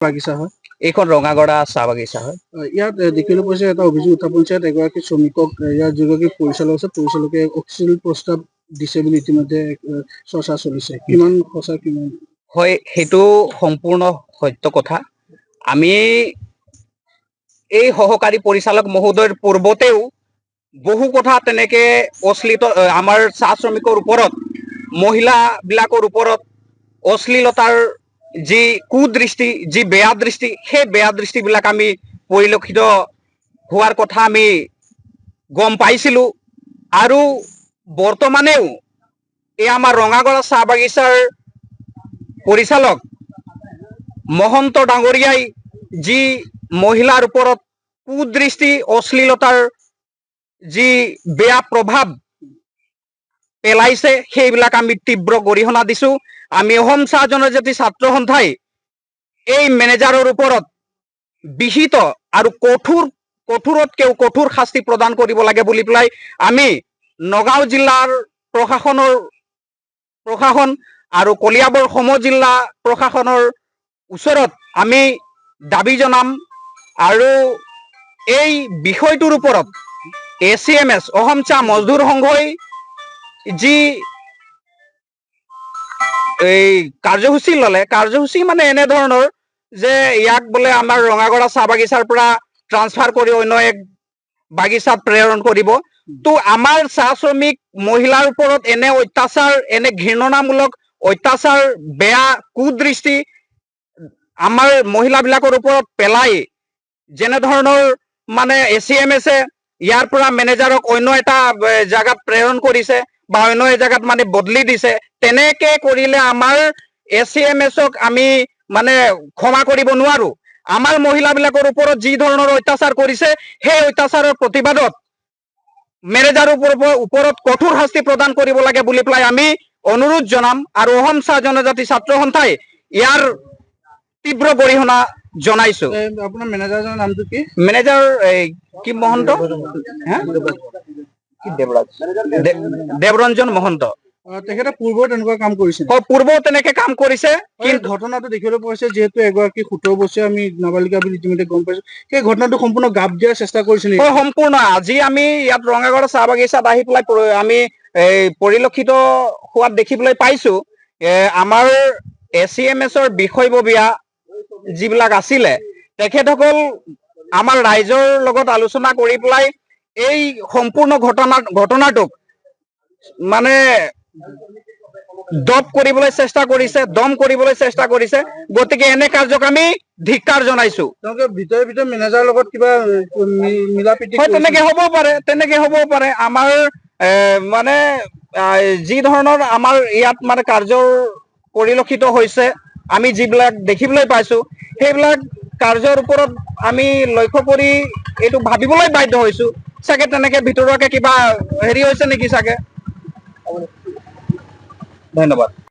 বাগিচা হয় এইখন ৰঙাগড়া চাহ বাগিচা হয়। ইয়াত দেখিবলৈ পাইছে এটা অভিযোগ উত্থাপন হৈছে এগৰাকী শ্ৰমিকক ইয়াৰ যিগৰাকী পৰিচালক আছে পৰিচালকে অশ্লীল প্ৰস্তাৱ দিছে বুলি ইতিমধ্যে চৰ্চা চলিছে, কিমান সঁচা কিমান? হয়, সেইটো সম্পূৰ্ণ সত্য কথা। আমি এই সহকাৰী পৰিচালক মহোদয়ৰ পূৰ্বতেও বহু কথা তেনেকে অশ্লীল আমাৰ চাহ শ্ৰমিকৰ ওপৰত মহিলাবিলাকৰ ওপৰত অশ্লীলতাৰ যি কুদৃষ্টি যি বেয়া দৃষ্টি সেই বেয়া দৃষ্টিবিলাক আমি পৰিলক্ষিত হোৱাৰ কথা আমি গম পাইছিলোঁ আৰু বৰ্তমানেও এই আমাৰ ৰঙাগড়া চাহ বাগিচাৰ পৰিচালক মহন্ত ডাঙৰীয়াই যি মহিলাৰ ওপৰত কুদৃষ্টি অশ্লীলতাৰ যি বেয়া প্ৰভাৱ পেলাইছে সেইবিলাক আমি তীব্ৰ গৰিহণা দিছোঁ। আমি অসম চাহ জনজাতি ছাত্ৰ সন্থাই এই মেনেজাৰৰ ওপৰত বিহিত আৰু কঠোৰতকৈও কঠোৰ শাস্তি প্ৰদান কৰিব লাগে বুলি পেলাই আমি নগাঁও জিলাৰ প্ৰশাসন আৰু কলিয়াবৰ সমজিল্লা প্ৰশাসনৰ ওচৰত আমি দাবী জনাম আৰু এই বিষয়টোৰ ওপৰত ACMS অসম চাহ মজদুৰ সংঘই যি এই কাৰ্যসূচী ল'লে, কাৰ্যসূচী মানে এনেধৰণৰ যে ইয়াক বোলে আমাৰ ৰঙাগড়া চাহ বাগিচাৰ পৰা ট্ৰান্সফাৰ কৰি অন্য এক বাগিচাত প্ৰেৰণ কৰিব। তো আমাৰ চাহ শ্ৰমিক মহিলাৰ ওপৰত এনে অত্যাচাৰ, এনে ঘৃণনামূলক অত্যাচাৰ, বেয়া কুদৃষ্টি আমাৰ মহিলাবিলাকৰ ওপৰত পেলাই যেনেধৰণৰ মানে ACMS ইয়াৰ পৰা মেনেজাৰক অন্য এটা জাগাত প্ৰেৰণ কৰিছে বা অন্য এজেগাত মানে বদলি দিছে, তেনেকে কৰিলে আমাৰ ACMSক আমি মানে ক্ষমা কৰিব নোৱাৰো। আমাৰ মহিলাবিলাকৰ ওপৰত যি ধৰণৰ অত্যাচাৰ কৰিছে সেই অত্যাচাৰৰ প্ৰতিবাদত মেনেজাৰৰ ওপৰত কঠোৰ শাস্তি প্ৰদান কৰিব লাগে বুলি পেলাই আমি অনুৰোধ জনাম আৰু অসম চাহ জনজাতি ছাত্ৰ সন্থাই ইয়াৰ তীব্ৰ গৰিহণা জনাইছো। আপোনাৰ মেনেজাৰজনৰ নামটো কি? মেনেজাৰ কি মহন্ত, দেৱৰঞ্জন মহন্ত। তেখেতে পূৰ্বেও তেনেকুৱা কাম কৰিছে? পূৰ্বেও তেনেকে কাম কৰিছে। কিন্তু ঘটনাটো দেখিবলৈ পোৱা হৈছে যিহেতু এগৰাকী 17 বছৰীয়া আমি নাবালিকা বুলি ইতিমধ্যে গম পাইছো, সেই ঘটনাটো সম্পূৰ্ণ গাপ দিয়াৰ চেষ্টা কৰিছে নেকি? হয়, সম্পূৰ্ণ। আজি আমি ইয়াত ৰঙাগড় চাহ বাগিচাত আহি পেলাই আমি পৰিলক্ষিত হোৱাত দেখিবলৈ পাইছো আমাৰ ACMSৰ বিষয়ববীয়া যিবিলাক আছিলে তেখেতসকল আমাৰ ৰাইজৰ লগত আলোচনা কৰি পেলাই এই সম্পূৰ্ণ ঘটনাটোক মানে দম কৰিবলৈ চেষ্টা কৰিছে, গতিকে এনে কাৰ্যক আমি ধিক্কাৰ জনাইছো। ভিতৰে মেনেজাৰৰ লগত কিবা মিলাপ্ৰীতি তেনেকে হ'বও পাৰে। আমাৰ মানে যি ধৰণৰ আমাৰ ইয়াত মানে কাৰ্যৰ পৰিলক্ষিত হৈছে, আমি যিবিলাক দেখিবলৈ পাইছো সেইবিলাক কাৰ্যৰ ওপৰত আমি লক্ষ্য কৰি এইটো ভাবিবলৈ বাধ্য হৈছো চাগে তেনেকে ভিতৰুৱাকে কিবা হেৰি হৈছে নেকি চাগে। ধন্যবাদ।